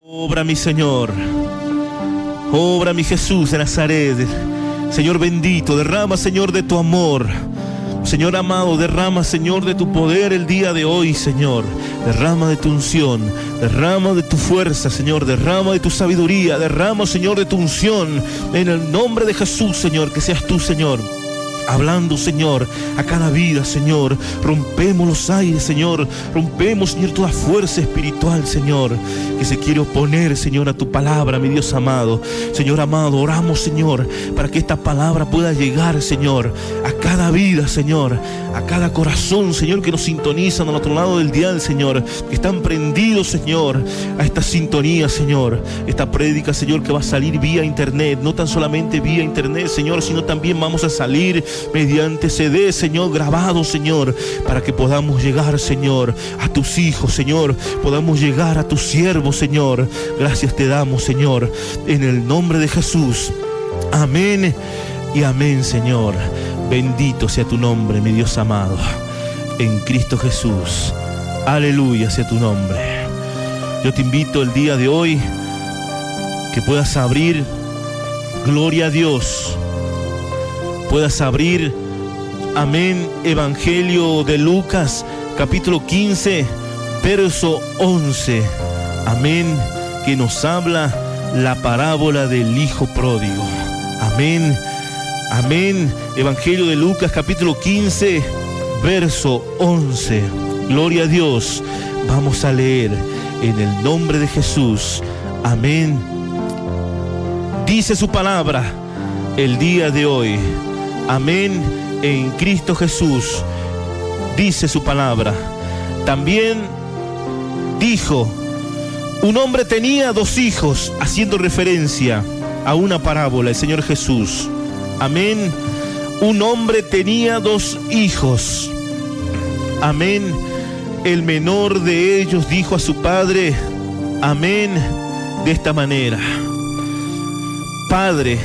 Obra mi Señor, obra mi Jesús de Nazaret. Señor bendito, derrama Señor de tu amor. Señor amado, derrama Señor de tu poder el día de hoy, Señor. Derrama de tu unción, derrama de tu fuerza, Señor. Derrama de tu sabiduría, derrama Señor de tu unción. En el nombre de Jesús, Señor, que seas tú, Señor, hablando, Señor, a cada vida, Señor. Rompemos los aires, Señor. Rompemos, Señor, toda fuerza espiritual, Señor, que se quiere oponer, Señor, a tu palabra, mi Dios amado. Señor amado, oramos, Señor, para que esta palabra pueda llegar, Señor, a cada vida, Señor, a cada corazón, Señor, que nos sintonizan al otro lado del dial, Señor, que están prendidos, Señor, a esta sintonía, Señor. Esta prédica, Señor, que va a salir vía internet, no tan solamente vía internet, Señor, sino también vamos a salir mediante CD, Señor, grabado, Señor, para que podamos llegar, Señor, a tus hijos, Señor, podamos llegar a tus siervos, Señor. Gracias te damos, Señor, en el nombre de Jesús. Amén y amén, Señor. Bendito sea tu nombre, mi Dios amado, en Cristo Jesús. Aleluya sea tu nombre. Yo te invito el día de hoy que puedas abrir, gloria a Dios, puedas abrir, amén, Evangelio de Lucas, capítulo 15, verso 11, amén, que nos habla la parábola del hijo pródigo. Amén, amén. Evangelio de Lucas, capítulo 15, verso 11. Gloria a Dios. Vamos a leer en el nombre de Jesús. Amén. Dice su palabra el día de hoy. Amén, en Cristo Jesús. Dice su palabra. También dijo: un hombre tenía 2 hijos, haciendo referencia a una parábola, el Señor Jesús. Amén. Un hombre tenía 2 hijos. Amén. El menor de ellos dijo a su padre, amén, de esta manera: Padre,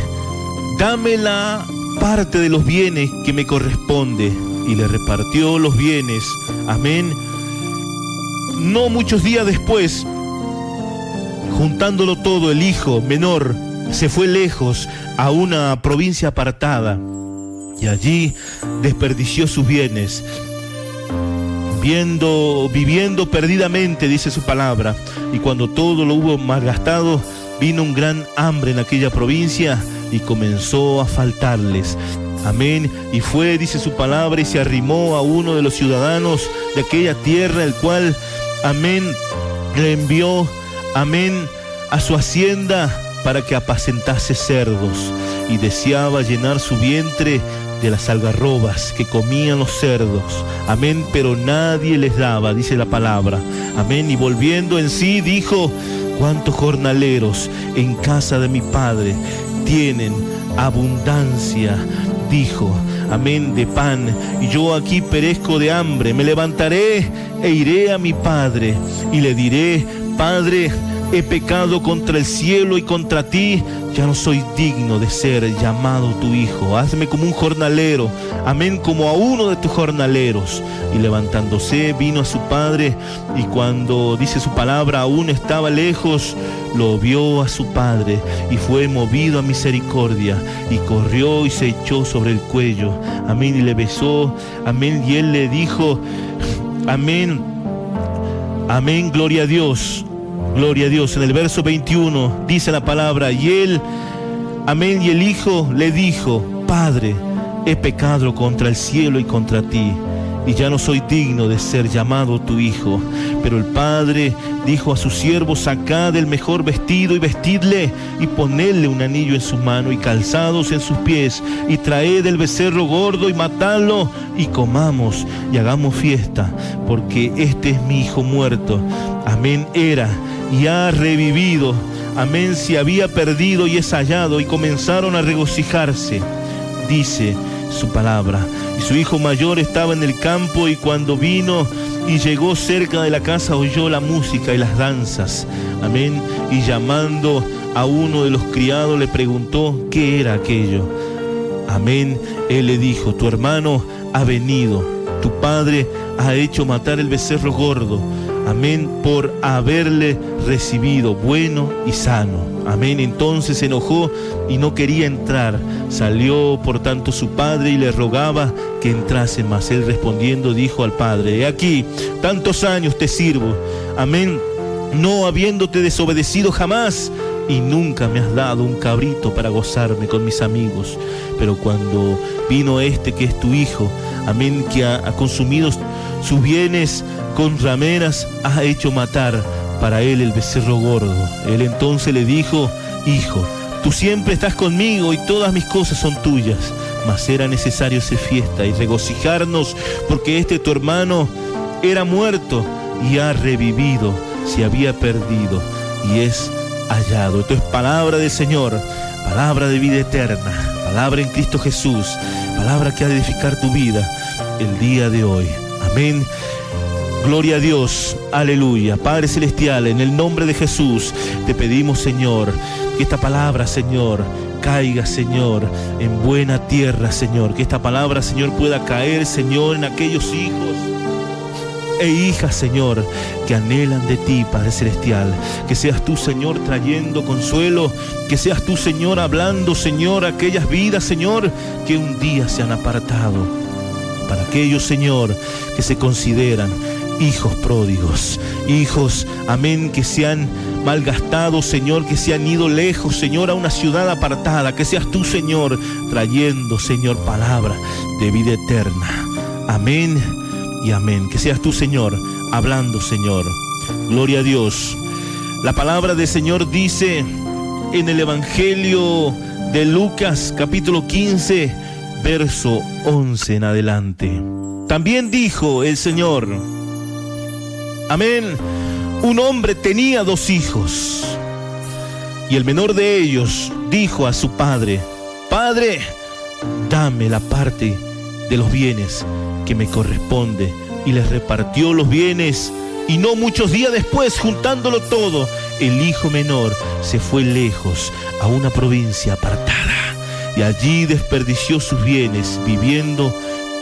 dame la parte de los bienes que me corresponde. Y le repartió los bienes. Amén. No muchos días después, juntándolo todo, el hijo menor se fue lejos a una provincia apartada y allí desperdició sus bienes, viviendo perdidamente, dice su palabra. Y cuando todo lo hubo malgastado, vino un gran hambre en aquella provincia y comenzó a faltarles. Amén. Y fue, dice su palabra, y se arrimó a uno de los ciudadanos de aquella tierra, el cual, amén, le envió, amén, a su hacienda para que apacentase cerdos, y deseaba llenar su vientre de las algarrobas que comían los cerdos. Amén. Pero nadie les daba, dice la palabra. Amén. Y volviendo en sí dijo: cuántos jornaleros en casa de mi padre tienen abundancia, dijo, amén, de pan, y yo aquí perezco de hambre. Me levantaré e iré a mi padre y le diré: Padre, he pecado contra el cielo y contra ti, ya no soy digno de ser llamado tu hijo. Hazme como un jornalero, amén, como a uno de tus jornaleros. Y levantándose vino a su padre, y cuando, dice su palabra, aún estaba lejos, lo vio a su padre y fue movido a misericordia, y corrió y se echó sobre el cuello, amén, y le besó, amén, y él le dijo, amén, amén, gloria a Dios. Gloria a Dios. En el verso 21 dice la palabra: y él, amén, y el hijo le dijo: Padre, he pecado contra el cielo y contra ti, y ya no soy digno de ser llamado tu hijo. Pero el padre dijo a sus siervos: sacad el mejor vestido y vestidle, y ponedle un anillo en su mano y calzados en sus pies, y traed el becerro gordo y matadlo, y comamos y hagamos fiesta, porque este es mi hijo muerto, amén, era y ha revivido, amén, se había perdido y es hallado. Y comenzaron a regocijarse, dice su palabra. Y su hijo mayor estaba en el campo, y cuando vino y llegó cerca de la casa, oyó la música y las danzas, amén, y llamando a uno de los criados le preguntó qué era aquello. Amén. Él le dijo: tu hermano ha venido, tu padre ha hecho matar el becerro gordo, amén, por haberle recibido bueno y sano. Amén. Entonces se enojó y no quería entrar. Salió por tanto su padre y le rogaba que entrase, mas él respondiendo dijo al padre: he aquí, tantos años te sirvo, amén, no habiéndote desobedecido jamás, y nunca me has dado un cabrito para gozarme con mis amigos. Pero cuando vino este que es tu hijo, amén, que ha consumido sus bienes con rameras, has hecho matar para él el becerro gordo. Él entonces le dijo: hijo, tú siempre estás conmigo y todas mis cosas son tuyas, mas era necesario hacer fiesta y regocijarnos, porque este tu hermano era muerto y ha revivido, se había perdido y es hallado. Esto es palabra del Señor, palabra de vida eterna, palabra en Cristo Jesús, palabra que ha de edificar tu vida el día de hoy. Amén. Gloria a Dios, aleluya. Padre Celestial, en el nombre de Jesús te pedimos, Señor, que esta palabra, Señor, caiga, Señor, en buena tierra, Señor. Que esta palabra, Señor, pueda caer, Señor, en aquellos hijos e hijas, Señor, que anhelan de ti, Padre Celestial. Que seas tú, Señor, trayendo consuelo. Que seas tú, Señor, hablando, Señor, a aquellas vidas, Señor, que un día se han apartado. Para aquellos, Señor, que se consideran hijos pródigos, hijos, amén, que se han malgastado, Señor, que se han ido lejos, Señor, a una ciudad apartada. Que seas tú, Señor, trayendo, Señor, palabra de vida eterna. Amén y amén. Que seas tú, Señor, hablando, Señor. Gloria a Dios. La palabra del Señor dice en el Evangelio de Lucas, capítulo 15, verso 11 en adelante. También dijo el Señor, amén, un hombre tenía 2 hijos, y el menor de ellos dijo a su padre: Padre, dame la parte de los bienes que me corresponde. Y les repartió los bienes, y no muchos días después, juntándolo todo, el hijo menor se fue lejos a una provincia apartada, y allí desperdició sus bienes, viviendo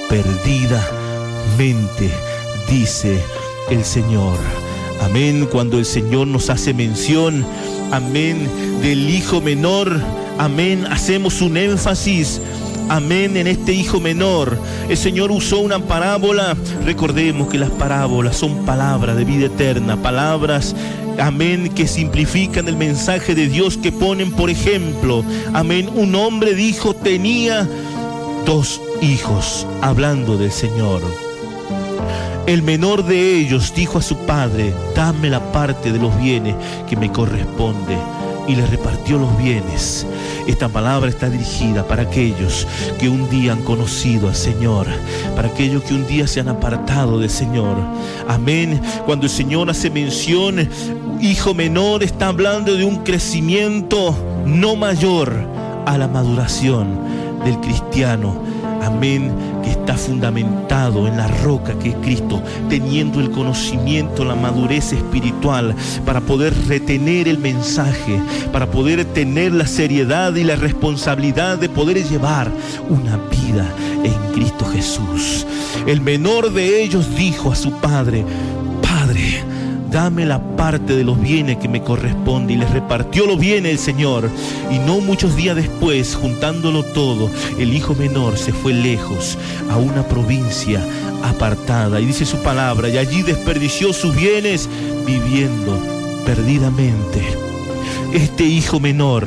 perdidamente, dice el Señor. Amén. Cuando el Señor nos hace mención, amén, del hijo menor, amén, hacemos un énfasis, amén, en este hijo menor. El Señor usó una parábola. Recordemos que las parábolas son palabras de vida eterna, palabras, amén, que simplifican el mensaje de Dios, que ponen, por ejemplo, amén, un hombre dijo tenía 2 hijos, hablando del Señor. El menor de ellos dijo a su padre: dame la parte de los bienes que me corresponde, y le repartió los bienes. Esta palabra está dirigida para aquellos que un día han conocido al Señor, para aquellos que un día se han apartado del Señor. Amén. Cuando el Señor hace mención, hijo menor, está hablando de un crecimiento no mayor a la maduración del cristiano. Amén, que está fundamentado en la roca que es Cristo, teniendo el conocimiento, la madurez espiritual para poder retener el mensaje, para poder tener la seriedad y la responsabilidad de poder llevar una vida en Cristo Jesús. El menor de ellos dijo a su padre: Padre, dame la parte de los bienes que me corresponde. Y les repartió los bienes el Señor. Y no muchos días después, juntándolo todo, el hijo menor se fue lejos a una provincia apartada. Y dice su palabra: y allí desperdició sus bienes, viviendo perdidamente. Este hijo menor,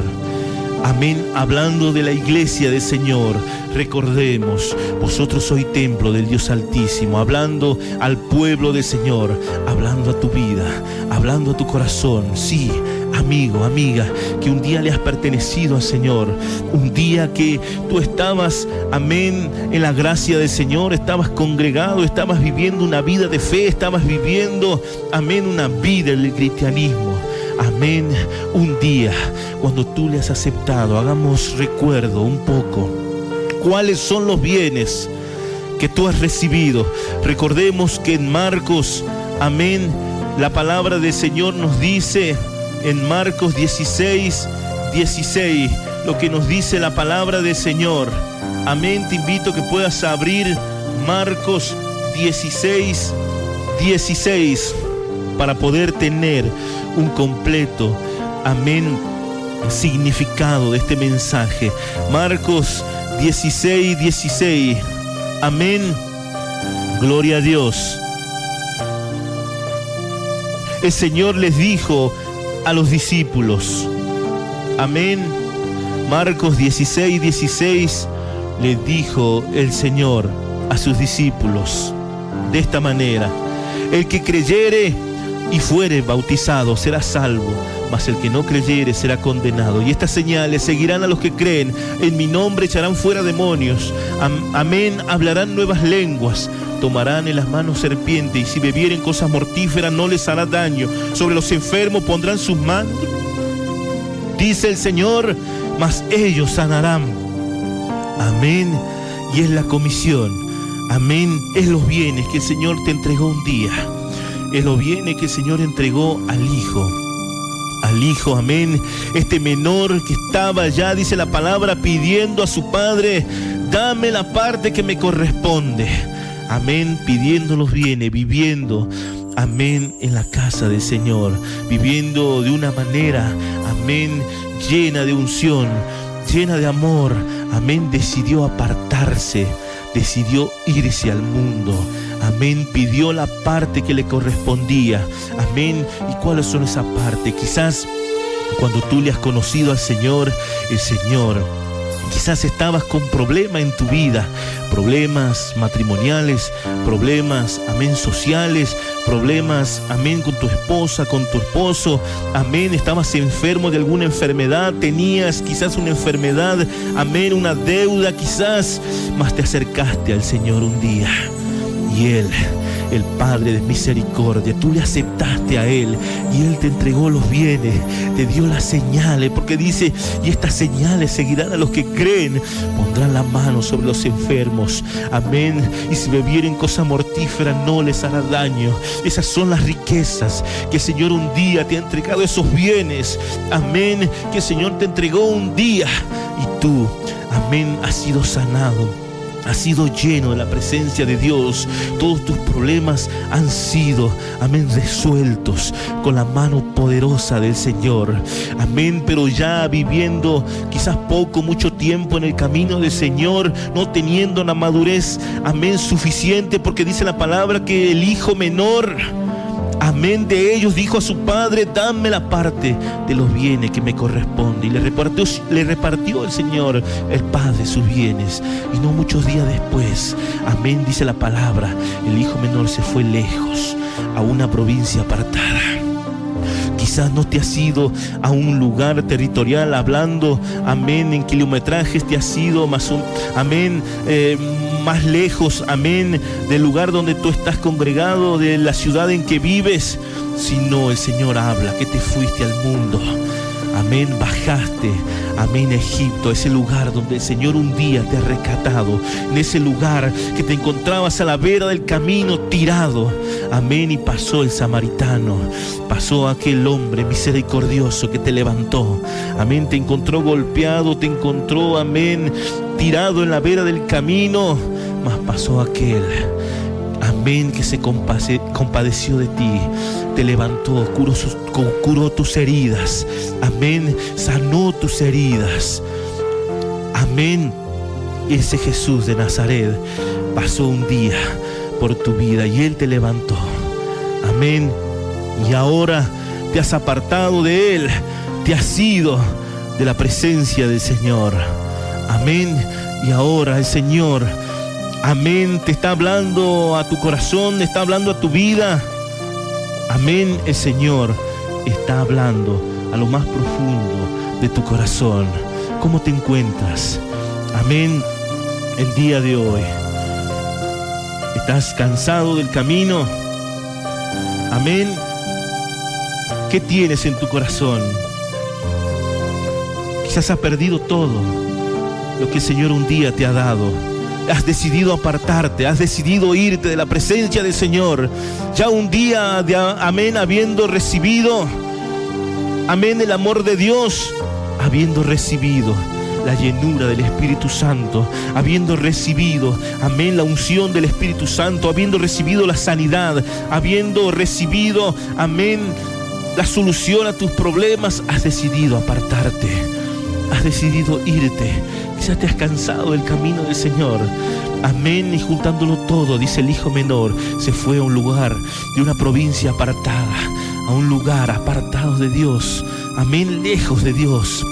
amén, hablando de la iglesia del Señor, recordemos, vosotros sois templo del Dios Altísimo, hablando al pueblo del Señor, hablando a tu vida, hablando a tu corazón. Sí, amigo, amiga, que un día le has pertenecido al Señor, un día que tú estabas, amén, en la gracia del Señor, estabas congregado, estabas viviendo una vida de fe, estabas viviendo, amén, una vida en el cristianismo. Amén. Un día, cuando tú le has aceptado, hagamos recuerdo un poco cuáles son los bienes que tú has recibido. Recordemos que en Marcos, amén, la palabra del Señor nos dice en Marcos 16, lo que nos dice la palabra del Señor. Amén. Te invito a que puedas abrir Marcos 16. para poder tener un completo, amén, significado de este mensaje. Marcos 16:16. Amén. Gloria a Dios. El Señor les dijo a los discípulos, amén. Marcos 16:16 les dijo el Señor a sus discípulos de esta manera: el que creyere y fuere bautizado será salvo, mas el que no creyere será condenado. Y estas señales seguirán a los que creen: en mi nombre echarán fuera demonios, amén, hablarán nuevas lenguas, tomarán en las manos serpientes, y si bebieren cosas mortíferas no les hará daño. Sobre los enfermos pondrán sus manos, dice el Señor, mas ellos sanarán. Amén. Y es la comisión, amén, es los bienes que el Señor te entregó un día, es los bienes que el Señor entregó al Hijo, amén. Este menor que estaba ya, dice la palabra, pidiendo a su padre: dame la parte que me corresponde, amén, pidiendo los bienes, viviendo, amén, en la casa del Señor, viviendo de una manera, amén, llena de unción, llena de amor, amén. Decidió apartarse, decidió irse al mundo, amén, pidió la parte que le correspondía, amén. ¿Y cuáles son esas partes? Quizás cuando tú le has conocido al Señor, el Señor, quizás estabas con problemas en tu vida, problemas matrimoniales, problemas, amén, sociales, problemas, amén, con tu esposa, con tu esposo, amén, estabas enfermo de alguna enfermedad, tenías quizás una enfermedad, amén, una deuda quizás, mas te acercaste al Señor un día y Él, el Padre de misericordia, tú le aceptaste a Él y Él te entregó los bienes, te dio las señales, porque dice: y estas señales seguirán a los que creen, pondrán la mano sobre los enfermos, amén, y si bebieren cosa mortífera no les hará daño. Esas son las riquezas que el Señor un día te ha entregado, esos bienes, amén, que el Señor te entregó un día, y tú, amén, has sido sanado, has sido lleno de la presencia de Dios. Todos tus problemas han sido, amén, resueltos con la mano poderosa del Señor, amén. Pero ya viviendo quizás poco, mucho tiempo en el camino del Señor, no teniendo la madurez, amén, suficiente, porque dice la palabra que el hijo menor, amén, de ellos dijo a su padre: dame la parte de los bienes que me corresponde. Y le repartió el Señor, el Padre, sus bienes. Y no muchos días después, amén, dice la palabra, el hijo menor se fue lejos, a una provincia apartada. Quizás no te has ido a un lugar territorial hablando, amén, en kilometrajes, te has ido más, amén, más lejos, amén, del lugar donde tú estás congregado, de la ciudad en que vives, sino el Señor habla que te fuiste al mundo, amén, bajaste, amén, a Egipto, ese lugar donde el Señor un día te ha rescatado, en ese lugar que te encontrabas a la vera del camino tirado, amén, y pasó el samaritano, pasó aquel hombre misericordioso que te levantó, amén, te encontró golpeado, te encontró, amén, tirado en la vera del camino, mas pasó aquel, amén, que se compadeció de ti, te levantó, curó tus heridas, amén, sanó tus heridas, amén. Ese Jesús de Nazaret pasó un día por tu vida y Él te levantó, amén. Y ahora te has apartado de Él, te has ido de la presencia del Señor, amén. Y ahora el Señor, amén, te está hablando a tu corazón, está hablando a tu vida, amén. El Señor está hablando a lo más profundo de tu corazón. ¿Cómo te encuentras? Amén. El día de hoy, ¿estás cansado del camino? Amén. ¿Qué tienes en tu corazón? Quizás has perdido todo lo que el Señor un día te ha dado. Has decidido apartarte, has decidido irte de la presencia del Señor. Ya un día, amén, habiendo recibido, amén, el amor de Dios, habiendo recibido, la llenura del Espíritu Santo, habiendo recibido, amén, la unción del Espíritu Santo, habiendo recibido la sanidad, habiendo recibido, amén, la solución a tus problemas, has decidido apartarte, has decidido irte. Quizás te has cansado del camino del Señor. Amén. Y juntándolo todo, dice el hijo menor, se fue a un lugar de una provincia apartada, a un lugar apartado de Dios. Amén, lejos de Dios.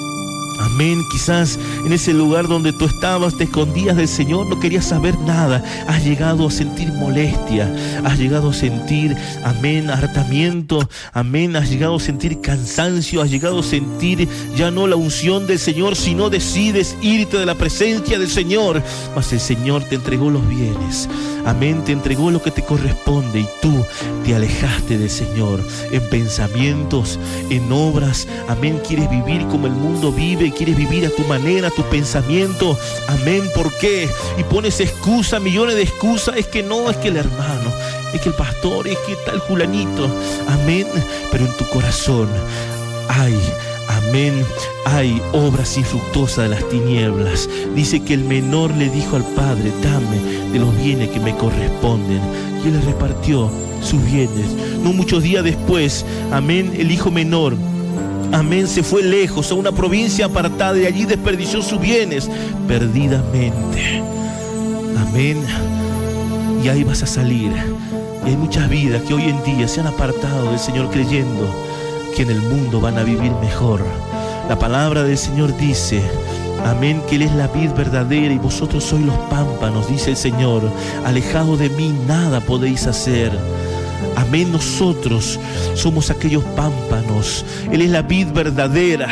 Amén. Quizás en ese lugar donde tú estabas, te escondías del Señor, no querías saber nada. Has llegado a sentir molestia, has llegado a sentir, amén, hartamiento, amén, has llegado a sentir cansancio, has llegado a sentir ya no la unción del Señor, sino decides irte de la presencia del Señor. Mas el Señor te entregó los bienes, amén, te entregó lo que te corresponde, y tú te alejaste del Señor en pensamientos, en obras. Amén. Quieres vivir como el mundo vive, quieres vivir a tu manera, a tu pensamiento. Amén. ¿Por qué? Y pones excusa, millones de excusas. Es que no, es que el hermano, es que el pastor, es que tal fulanito. Amén. Pero en tu corazón hay, amén, hay obras infructuosas de las tinieblas. Dice que el menor le dijo al padre: dame de los bienes que me corresponden. Y él le repartió sus bienes. No muchos días después, amén, el hijo menor, amén, se fue lejos a una provincia apartada y allí desperdició sus bienes perdidamente. Amén. Y ahí vas a salir. Y hay muchas vidas que hoy en día se han apartado del Señor creyendo que en el mundo van a vivir mejor. La palabra del Señor dice, amén, que Él es la vid verdadera y vosotros sois los pámpanos, dice el Señor. Alejado de mí nada podéis hacer. Amén, nosotros somos aquellos pámpanos. Él es la vid verdadera.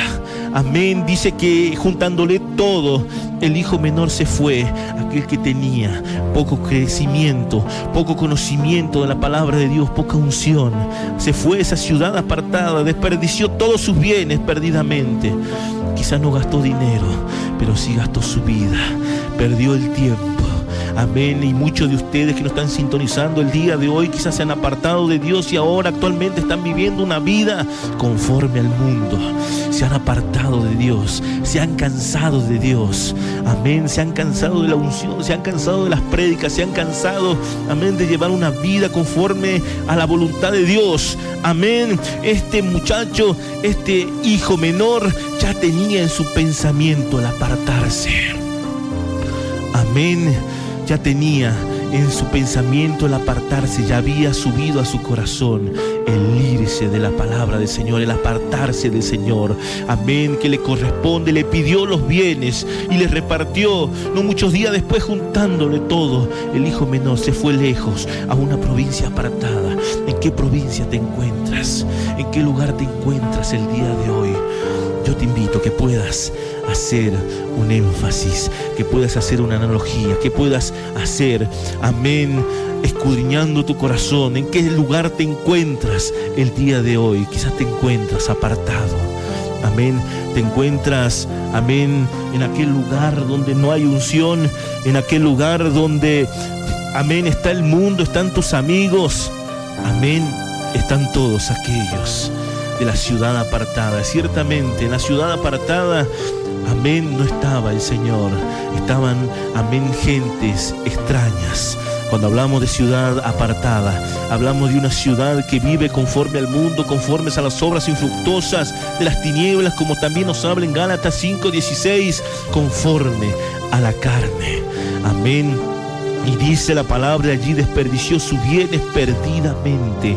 Amén, dice que juntándole todo, el hijo menor se fue, aquel que tenía poco crecimiento, poco conocimiento de la palabra de Dios, poca unción. Se fue a esa ciudad apartada, desperdició todos sus bienes perdidamente. Quizás no gastó dinero, pero sí gastó su vida, perdió el tiempo. Amén. Y muchos de ustedes que nos están sintonizando el día de hoy quizás se han apartado de Dios y ahora actualmente están viviendo una vida conforme al mundo. Se han apartado de Dios, se han cansado de Dios. Amén. Se han cansado de la unción, se han cansado de las prédicas, se han cansado, amén, de llevar una vida conforme a la voluntad de Dios. Amén. Este muchacho, este hijo menor, ya tenía en su pensamiento el apartarse. Amén. Ya tenía en su pensamiento el apartarse, ya había subido a su corazón el irse de la palabra del Señor, el apartarse del Señor. Amén, que le corresponde, le pidió los bienes y les repartió. No muchos días después, juntándole todo, el hijo menor se fue lejos a una provincia apartada. ¿En qué provincia te encuentras? ¿En qué lugar te encuentras el día de hoy? Yo te invito a que puedas hacer un énfasis, que puedas hacer una analogía, que puedas hacer, amén, escudriñando tu corazón, en qué lugar te encuentras el día de hoy. Quizás te encuentras apartado, amén, te encuentras, amén, en aquel lugar donde no hay unción, en aquel lugar donde, amén, está el mundo, están tus amigos, amén, están todos aquellos de la ciudad apartada. Ciertamente en la ciudad apartada, amén, no estaba el Señor, estaban, amén, gentes extrañas. Cuando hablamos de ciudad apartada, hablamos de una ciudad que vive conforme al mundo, conformes a las obras infructuosas de las tinieblas, como también nos habla en Gálatas 5:16, conforme a la carne. Amén. Y dice la palabra allí, desperdició sus bienes perdidamente.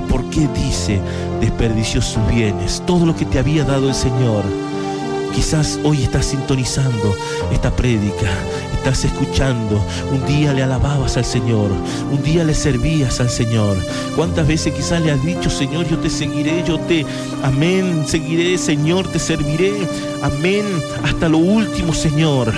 ¿Por qué dice desperdició sus bienes? Todo lo que te había dado el Señor. Quizás hoy estás sintonizando esta prédica, estás escuchando. Un día le alababas al Señor, un día le servías al Señor. ¿Cuántas veces quizás le has dicho: Señor, yo te seguiré, amén, seguiré, Señor, te serviré, amén, hasta lo último, Señor?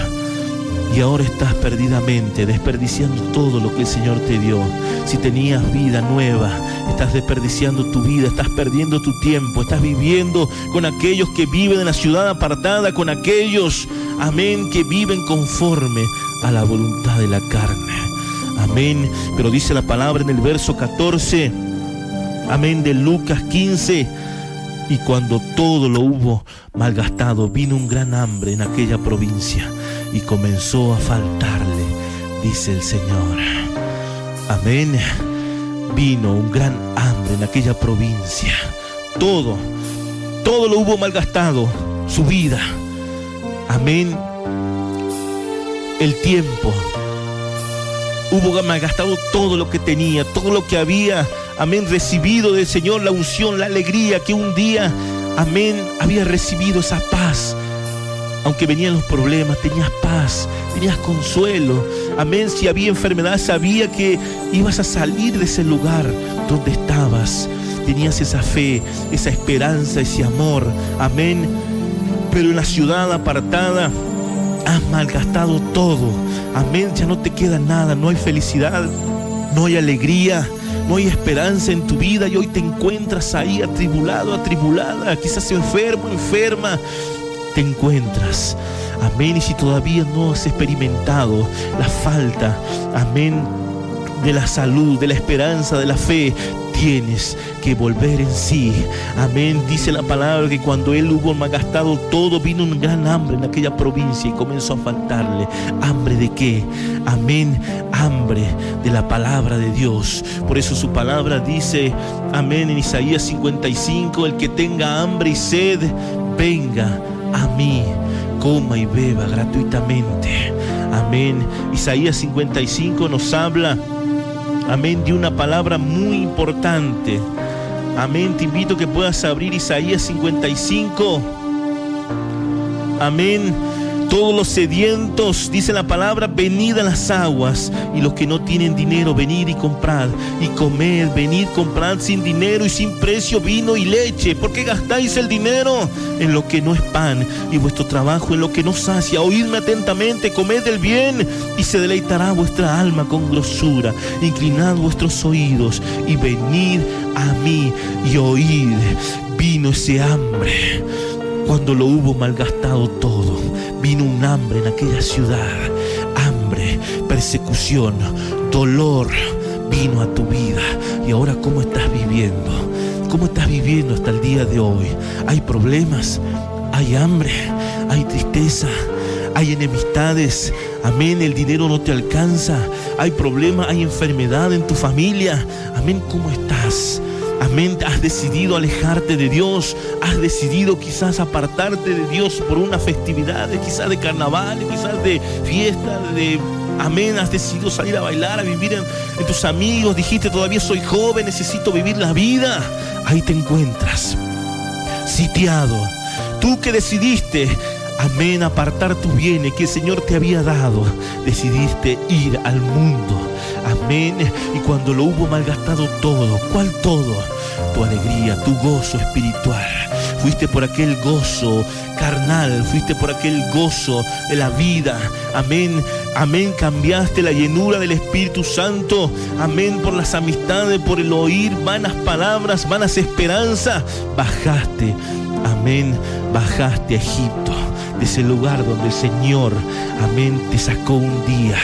Y ahora estás perdidamente desperdiciando todo lo que el Señor te dio. Si tenías vida nueva, estás desperdiciando tu vida, estás perdiendo tu tiempo, estás viviendo con aquellos que viven en la ciudad apartada, con aquellos, amén, que viven conforme a la voluntad de la carne. Amén. Pero dice la palabra en el verso 14, amén, de Lucas 15, Y cuando todo lo hubo malgastado, vino un gran hambre en aquella provincia y comenzó a faltarle, dice el Señor. Amén. Vino un gran hambre en aquella provincia. Todo lo hubo malgastado, su vida. Amén. El tiempo. Hubo malgastado todo lo que tenía, todo lo que había, amén, recibido del Señor, la unción, la alegría que un día, amén, había recibido esa paz. Aunque venían los problemas, tenías paz, tenías consuelo. Amén, si había enfermedad, sabía que ibas a salir de ese lugar donde estabas. Tenías esa fe, esa esperanza, ese amor. Amén. Pero en la ciudad apartada has malgastado todo. Amén, ya no te queda nada, no hay felicidad, no hay alegría, no hay esperanza en tu vida y hoy te encuentras ahí atribulado, atribulada, quizás enfermo, enferma, te encuentras. Amén, y si todavía no has experimentado la falta, amén, de la salud, de la esperanza, de la fe, tienes que volver en sí. Amén. Dice la palabra que cuando él hubo malgastado todo, vino un gran hambre en aquella provincia y comenzó a faltarle. ¿Hambre de qué? Amén. Hambre de la palabra de Dios. Por eso su palabra dice, amén, en Isaías 55, el que tenga hambre y sed, venga a mí, coma y beba gratuitamente. Amén. Isaías 55 nos habla, amén, de una palabra muy importante. Amén, te invito a que puedas abrir Isaías 55. Amén. Todos los sedientos, dice la palabra, venid a las aguas, y los que no tienen dinero, venid y comprad y comed. Venid, comprad sin dinero y sin precio vino y leche. ¿Por qué gastáis el dinero en lo que no es pan y vuestro trabajo en lo que no sacia? Oídme atentamente, comed el bien y se deleitará vuestra alma con grosura. Inclinad vuestros oídos y venid a mí y oíd. Vino ese hambre. Cuando lo hubo malgastado todo, vino un hambre en aquella ciudad. Hambre, persecución, dolor vino a tu vida. Y ahora, ¿cómo estás viviendo? ¿Cómo estás viviendo hasta el día de hoy? ¿Hay problemas? ¿Hay hambre? ¿Hay tristeza? ¿Hay enemistades? Amén, el dinero no te alcanza. ¿Hay problemas? ¿Hay enfermedad en tu familia? Amén, ¿cómo estás? Amén, has decidido alejarte de Dios, has decidido quizás apartarte de Dios por una festividad, quizás de carnaval, quizás de fiesta, amén, has decidido salir a bailar, a vivir en tus amigos, dijiste todavía soy joven, necesito vivir la vida. Ahí te encuentras, sitiado. Tú que decidiste, amén, apartar tus bienes que el Señor te había dado, decidiste ir al mundo. Amén. Y cuando lo hubo malgastado todo, ¿cuál todo? Tu alegría, tu gozo espiritual. Fuiste por aquel gozo carnal, fuiste por aquel gozo de la vida. Amén. Amén. Cambiaste la llenura del Espíritu Santo. Amén. Por las amistades, por el oír vanas palabras, vanas esperanzas. Bajaste. Amén. Bajaste a Egipto, de ese lugar donde el Señor, amén, te sacó un día.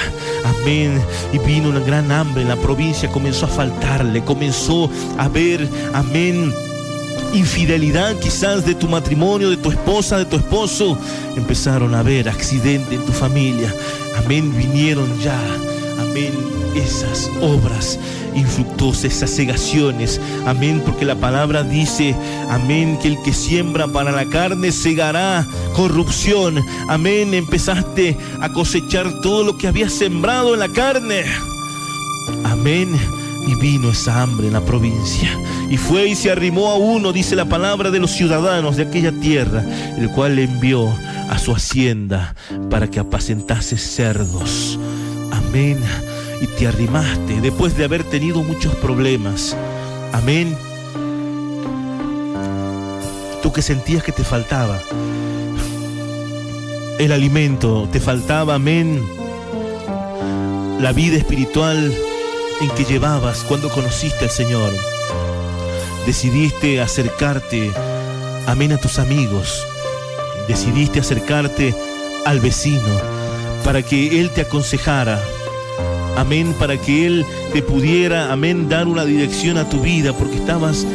Amén. Y vino una gran hambre en la provincia, comenzó a faltarle, comenzó a haber, amén, infidelidad quizás de tu matrimonio, de tu esposa, de tu esposo. Empezaron a haber accidentes en tu familia. Amén. Vinieron ya, amén, esas obras infructuosas, esas cegaciones. Amén, porque la palabra dice, amén, que el que siembra para la carne segará corrupción. Amén, empezaste a cosechar todo lo que habías sembrado en la carne. Amén. Y vino esa hambre en la provincia. Y fue y se arrimó a uno, dice la palabra, de los ciudadanos de aquella tierra, el cual le envió a su hacienda para que apacentase cerdos. Amén. Y te arrimaste después de haber tenido muchos problemas. Amén. Tú que sentías que te faltaba el alimento, te faltaba, amén, la vida espiritual en que llevabas cuando conociste al Señor. Decidiste acercarte, amén, a tus amigos. Decidiste acercarte al vecino para que él te aconsejara. Amén, para que Él te pudiera, amén, dar una dirección a tu vida, porque estabas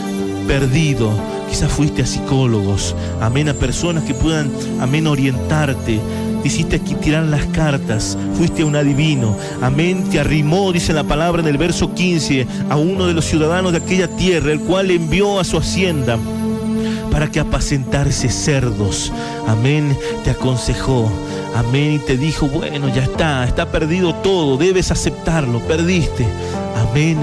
perdido, Quizás fuiste a psicólogos, amén, a personas que puedan, amén, orientarte. Te hiciste aquí tirar las cartas, fuiste a un adivino, amén, te arrimó, dice la palabra en el verso 15, a uno de los ciudadanos de aquella tierra, el cual envió a su hacienda para que apacentase cerdos, amén, te aconsejó, amén, y te dijo, bueno, ya está perdido todo, debes aceptarlo, perdiste, amén,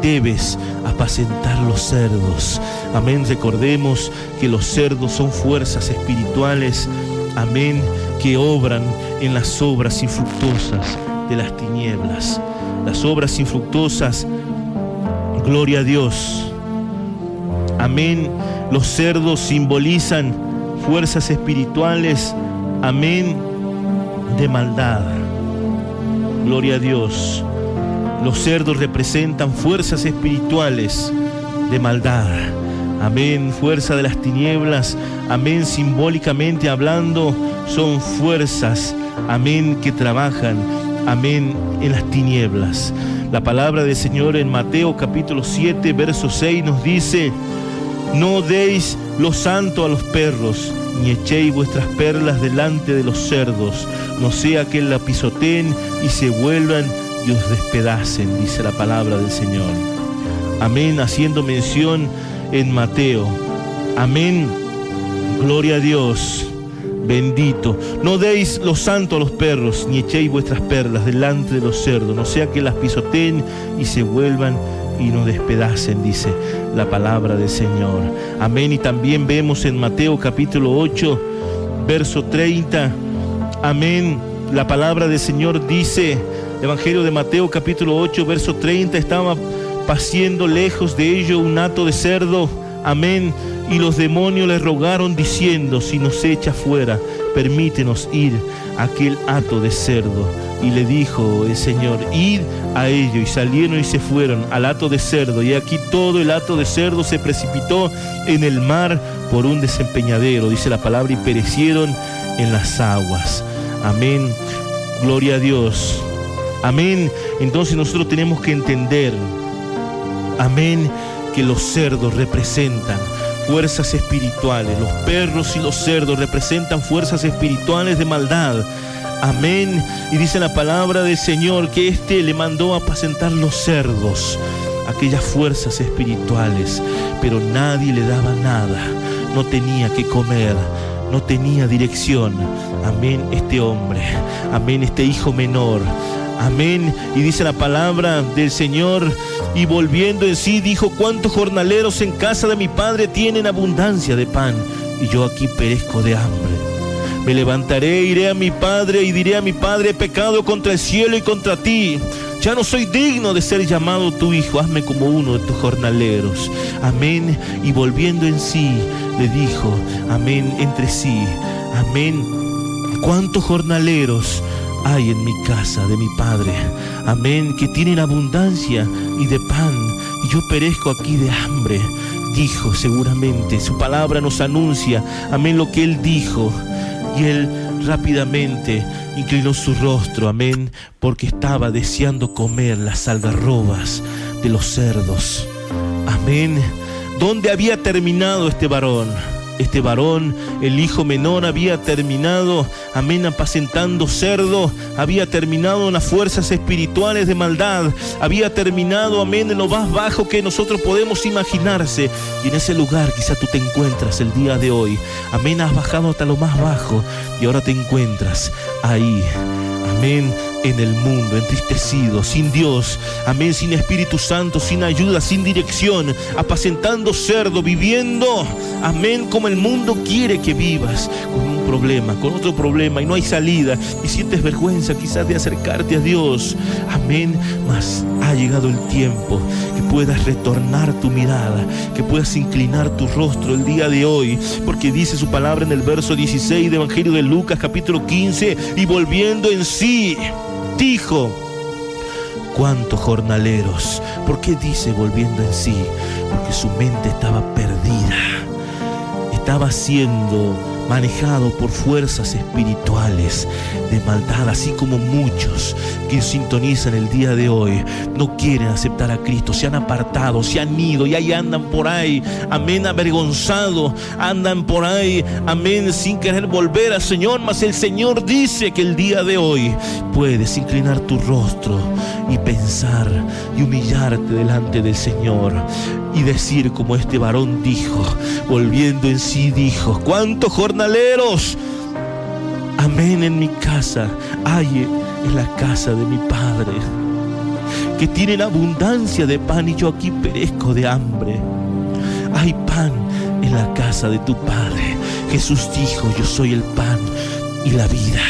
debes apacentar los cerdos, amén. Recordemos que los cerdos son fuerzas espirituales, amén, que obran en las obras infructuosas de las tinieblas. Las obras infructuosas, gloria a Dios, amén. Los cerdos simbolizan fuerzas espirituales, amén, de maldad. Gloria a Dios. Los cerdos representan fuerzas espirituales de maldad. Amén, fuerza de las tinieblas, amén, simbólicamente hablando, son fuerzas, amén, que trabajan, amén, en las tinieblas. La palabra del Señor en Mateo capítulo 7, verso 6 nos dice: no deis lo santo a los perros, ni echéis vuestras perlas delante de los cerdos, no sea que la pisoteen y se vuelvan y os despedacen, dice la palabra del Señor. Amén, haciendo mención en Mateo, amén, gloria a Dios, bendito. No deis lo santo a los perros, ni echéis vuestras perlas delante de los cerdos, no sea que las pisoteen y se vuelvan y nos despedacen, dice la palabra del Señor. Amén. Y también vemos en Mateo capítulo 8, verso 30, amén, la palabra del Señor dice, Evangelio de Mateo capítulo 8, verso 30, estaba paciendo lejos de ellos un hato de cerdo, amén, y los demonios le rogaron diciendo: si nos echa fuera, permítenos ir a aquel hato de cerdo. Y le dijo el Señor: id a ello. Y salieron y se fueron al hato de cerdo, y aquí todo el hato de cerdo se precipitó en el mar por un desempeñadero, dice la palabra, y perecieron en las aguas. Amén, gloria a Dios, amén. Entonces nosotros tenemos que entender, amén, que los cerdos representan fuerzas espirituales. Los perros y los cerdos representan fuerzas espirituales de maldad. Amén. Y dice la palabra del Señor que le mandó a apacentar los cerdos, aquellas fuerzas espirituales, pero nadie le daba nada, no tenía que comer, no tenía dirección. Amén, este hombre, amén, este hijo menor, amén. Y dice la palabra del Señor: y volviendo en sí dijo: ¿cuántos jornaleros en casa de mi padre tienen abundancia de pan, y yo aquí perezco de hambre? Me levantaré, iré a mi padre y diré a mi padre: he pecado contra el cielo y contra ti, ya no soy digno de ser llamado tu hijo, hazme como uno de tus jornaleros. Amén. Y volviendo en sí le dijo, amén, entre sí, amén, ¿cuántos jornaleros hay en mi casa de mi padre, amén, que tienen abundancia y de pan, y yo perezco aquí de hambre? Dijo seguramente, su palabra nos anuncia, amén, lo que él dijo. Y él rápidamente inclinó su rostro, amén, porque estaba deseando comer las algarrobas de los cerdos. Amén. ¿Dónde había terminado este varón? Este varón, el hijo menor, había terminado, amén, apacentando cerdo, había terminado en las fuerzas espirituales de maldad, había terminado, amén, en lo más bajo que nosotros podemos imaginarse. Y en ese lugar quizá tú te encuentras el día de hoy, amén, has bajado hasta lo más bajo y ahora te encuentras ahí, amén, en el mundo, entristecido, sin Dios, amén, sin Espíritu Santo, sin ayuda, sin dirección, apacentando cerdo, viviendo, amén, como el mundo quiere que vivas, con un problema, con otro problema, y no hay salida, y sientes vergüenza quizás de acercarte a Dios, amén, mas ha llegado el tiempo que puedas retornar tu mirada, que puedas inclinar tu rostro el día de hoy, porque dice su palabra en el verso 16 del Evangelio de Lucas capítulo 15, y volviendo en sí, dijo: ¿cuántos jornaleros? ¿Por qué dice volviendo en sí? Porque su mente estaba perdida, estaba siendo manejado por fuerzas espirituales de maldad, así como muchos que sintonizan el día de hoy no quieren aceptar a Cristo, se han apartado, se han ido y ahí andan por ahí, amén, avergonzados, andan por ahí, amén, sin querer volver al Señor. Mas el Señor dice que el día de hoy puedes inclinar tu rostro y pensar y humillarte delante del Señor y decir como este varón dijo, volviendo en sí dijo: ¿cuántos jornaleros, amén, en mi casa hay, en la casa de mi Padre, que tienen abundancia de pan y yo aquí perezco de hambre? Hay pan en la casa de tu Padre. Jesús dijo: yo soy el pan y la vida.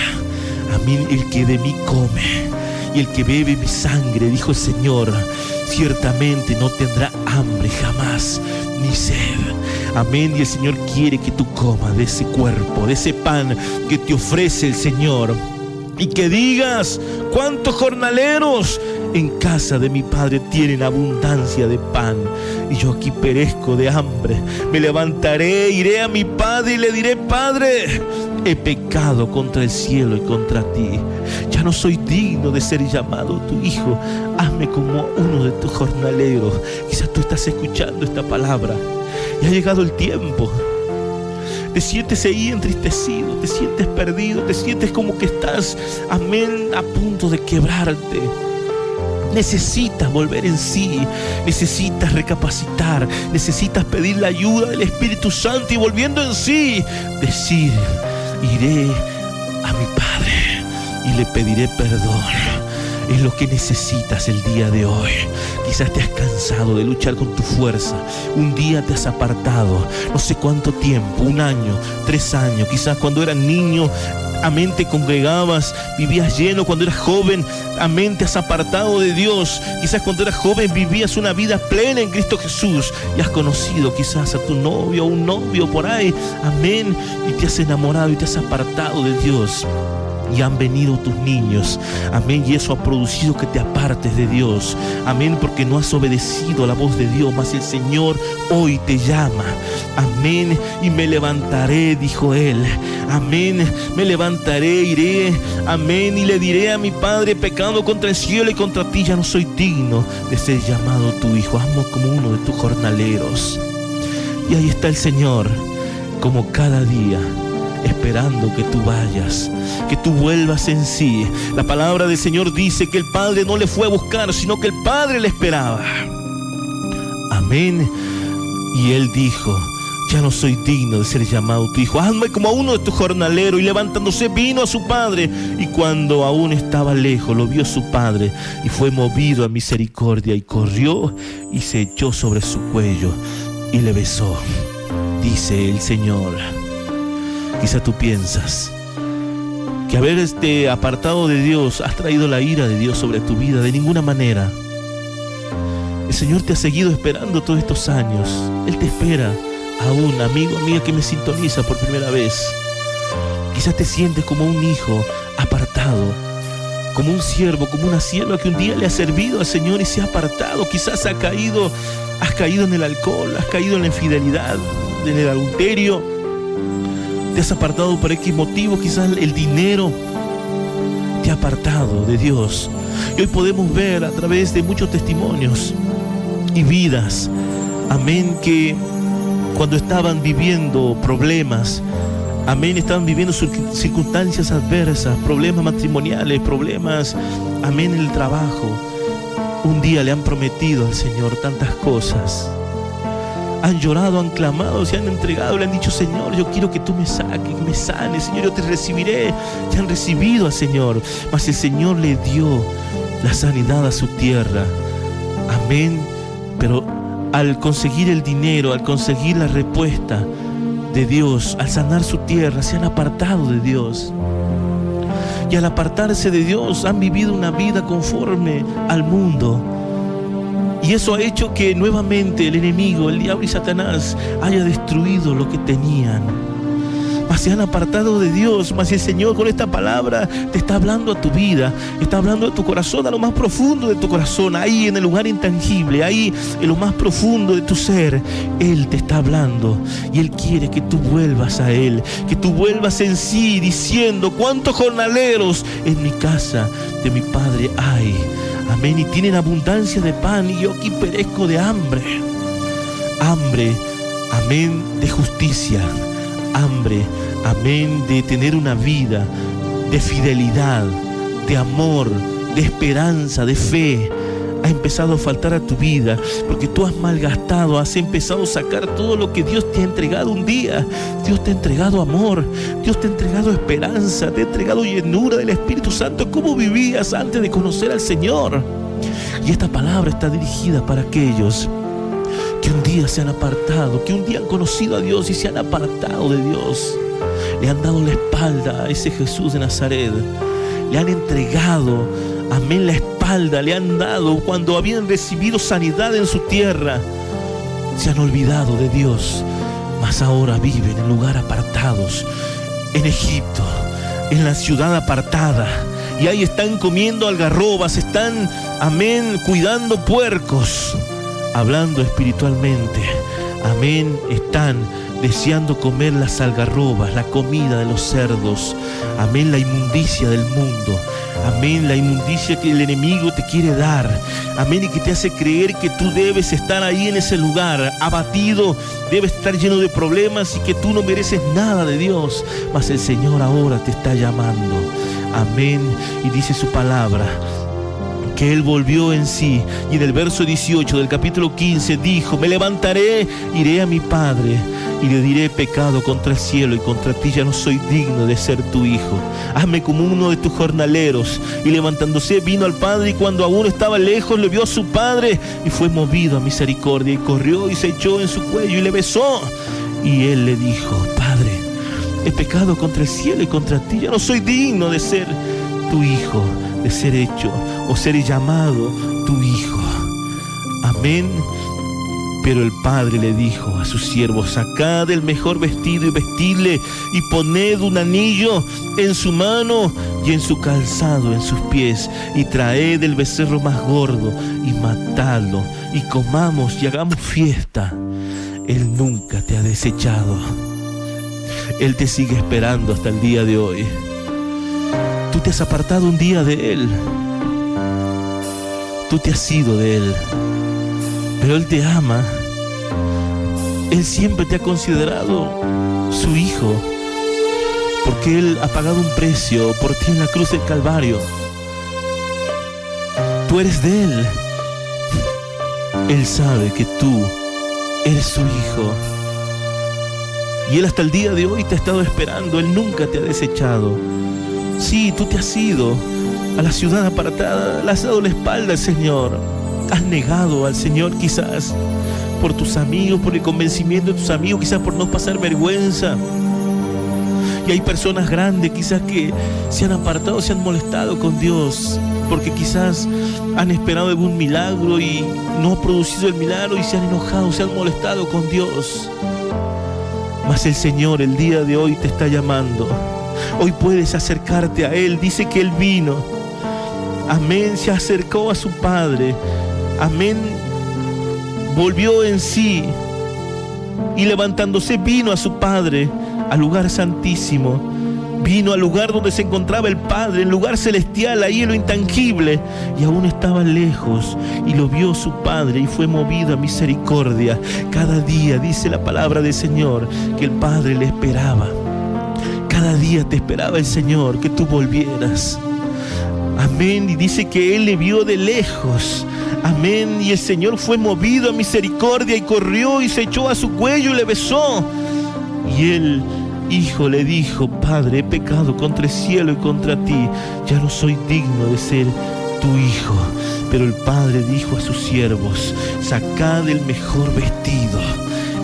Amén. El que de mí come y el que bebe mi sangre, dijo el Señor, ciertamente no tendrá hambre jamás ni sed. Amén. Y el Señor quiere que tú comas de ese cuerpo, de ese pan que te ofrece el Señor. Y que digas: ¿cuántos jornaleros en casa de mi Padre tienen abundancia de pan y yo aquí perezco de hambre? Me levantaré, iré a mi Padre y le diré: Padre, he pecado contra el cielo y contra ti. Ya no soy digno de ser llamado tu hijo. Hazme como uno de tus jornaleros. Quizás tú estás escuchando esta palabra y ha llegado el tiempo. Te sientes ahí entristecido, te sientes perdido, te sientes como que estás, amén, a punto de quebrarte. Necesitas volver en sí, necesitas recapacitar, necesitas pedir la ayuda del Espíritu Santo y volviendo en sí, decir: iré a mi Padre y le pediré perdón. Es lo que necesitas el día de hoy. Quizás te has cansado de luchar con tu fuerza. Un día te has apartado, no sé cuánto tiempo, 1 año, 3 años. Quizás cuando eras niño, amén, te congregabas, vivías lleno. Cuando eras joven, amén, te has apartado de Dios. Quizás cuando eras joven vivías una vida plena en Cristo Jesús y has conocido quizás a tu novio o un novio por ahí, amén, y te has enamorado y te has apartado de Dios. Y han venido tus niños, amén, y eso ha producido que te apartes de Dios, amén, porque no has obedecido la voz de Dios. Mas el Señor hoy te llama, amén, y me levantaré, dijo Él, amén, me levantaré, iré, amén, y le diré a mi Padre: he pecado contra el cielo y contra ti, ya no soy digno de ser llamado tu hijo. Hazme como uno de tus jornaleros. Y ahí está el Señor, como cada día, esperando que tú vayas, que tú vuelvas en sí. La palabra del Señor dice que el Padre no le fue a buscar, sino que el Padre le esperaba. Amén. Y Él dijo: ya no soy digno de ser llamado tu hijo. Hazme como a uno de tus jornaleros. Y levantándose vino a su padre. Y cuando aún estaba lejos, lo vio su padre y fue movido a misericordia. Y corrió y se echó sobre su cuello y le besó. Dice el Señor. Quizá tú piensas que haberte apartado de Dios has traído la ira de Dios sobre tu vida. De ninguna manera. El Señor te ha seguido esperando todos estos años. Él te espera aún, amigo, amiga que me sintoniza por primera vez. Quizás te sientes como un hijo apartado, como un siervo, como una sierva que un día le ha servido al Señor y se ha apartado. Quizás has caído en el alcohol, has caído en la infidelidad, en el adulterio. Te has apartado por X motivo, quizás el dinero te ha apartado de Dios. Y hoy podemos ver a través de muchos testimonios y vidas, amén, que cuando estaban viviendo problemas, amén, estaban viviendo circunstancias adversas, problemas matrimoniales, problemas, amén, en el trabajo, un día le han prometido al Señor tantas cosas. Han llorado, han clamado, se han entregado, le han dicho: Señor, yo quiero que tú me saques, me sanes, Señor, yo te recibiré. Ya han recibido al Señor, mas el Señor le dio la sanidad a su tierra. Amén. Pero al conseguir el dinero, al conseguir la respuesta de Dios, al sanar su tierra, se han apartado de Dios. Y al apartarse de Dios, han vivido una vida conforme al mundo. Y eso ha hecho que nuevamente el enemigo, el diablo y Satanás haya destruido lo que tenían. mas se han apartado de Dios. Mas el Señor con esta palabra te está hablando a tu vida, está hablando a tu corazón, a lo más profundo de tu corazón, ahí en el lugar intangible, ahí en lo más profundo de tu ser. Él te está hablando y Él quiere que tú vuelvas a Él, que tú vuelvas en sí, diciendo: ¿cuántos jornaleros en mi casa de mi Padre hay? Amén. Y tienen abundancia de pan y yo aquí perezco de hambre. Hambre, amén, de justicia. Hambre, amén, de tener una vida de fidelidad, de amor, de esperanza, de fe. Ha empezado a faltar a tu vida porque tú has malgastado, has empezado a sacar todo lo que Dios te ha entregado un día. Dios te ha entregado amor, Dios te ha entregado esperanza, te ha entregado llenura del Espíritu Santo. ¿Cómo vivías antes de conocer al Señor? Y esta palabra está dirigida para aquellos que un día se han apartado, que un día han conocido a Dios y se han apartado de Dios. Le han dado la espalda a ese Jesús de Nazaret. Le han entregado, amén, la espalda, le han dado cuando habían recibido sanidad en su tierra. Se han olvidado de Dios, mas ahora viven en lugares apartados, en Egipto, en la ciudad apartada. Y ahí están comiendo algarrobas, están, amén, cuidando puercos, hablando espiritualmente. Amén, están deseando comer las algarrobas, la comida de los cerdos. Amén, la inmundicia del mundo. Amén, la inmundicia que el enemigo te quiere dar. Amén, y que te hace creer que tú debes estar ahí en ese lugar, abatido, debes estar lleno de problemas y que tú no mereces nada de Dios. Mas el Señor ahora te está llamando. Amén, y dice su palabra que Él volvió en sí. Y en el verso 18 del capítulo 15 dijo: me levantaré, iré a mi Padre y le diré: pecado contra el cielo y contra ti, ya no soy digno de ser tu hijo. Hazme como uno de tus jornaleros. Y levantándose vino al Padre, y cuando aún estaba lejos le vio a su Padre y fue movido a misericordia, y corrió y se echó en su cuello y le besó. Y Él le dijo: Padre, he pecado contra el cielo y contra ti, ya no soy digno de ser tu hijo, de ser hecho o ser llamado tu hijo. Amén. Pero el Padre le dijo a sus siervos: sacad el mejor vestido y vestidle, y poned un anillo en su mano y en su calzado en sus pies, y traed el becerro más gordo y matadlo, y comamos y hagamos fiesta. Él nunca te ha desechado. Él te sigue esperando hasta el día de hoy. Tú te has apartado un día de Él. Tú te has ido de Él. Pero Él te ama. Él siempre te ha considerado su hijo, porque Él ha pagado un precio por ti en la cruz del Calvario. Tú eres de Él. Él sabe que tú eres su hijo. Y Él hasta el día de hoy te ha estado esperando. Él nunca te ha desechado. Sí, tú te has ido a la ciudad apartada, le has dado la espalda al Señor. Has negado al Señor quizás por tus amigos, por el convencimiento de tus amigos, quizás por no pasar vergüenza. Y hay personas grandes quizás que se han apartado, se han molestado con Dios, porque quizás han esperado algún milagro y no ha producido el milagro, y se han enojado, se han molestado con Dios. Mas el Señor el día de hoy te está llamando. Hoy puedes acercarte a Él. Dice que Él vino. Amén, se acercó a su Padre. Amén, volvió en sí. Y levantándose vino a su Padre, al lugar santísimo. Vino al lugar donde se encontraba el Padre, el lugar celestial, ahí en lo intangible. Y aún estaba lejos, y lo vio su Padre, y fue movido a misericordia. Cada día, dice la palabra del Señor, que el Padre le esperaba. Cada día te esperaba el Señor, que tú volvieras. Amén. Y dice que Él le vio de lejos. Amén. Y el Señor fue movido a misericordia, y corrió y se echó a su cuello y le besó. Y el hijo le dijo: Padre, he pecado contra el cielo y contra ti, ya no soy digno de ser tu hijo. Pero el Padre dijo a sus siervos: sacad el mejor vestido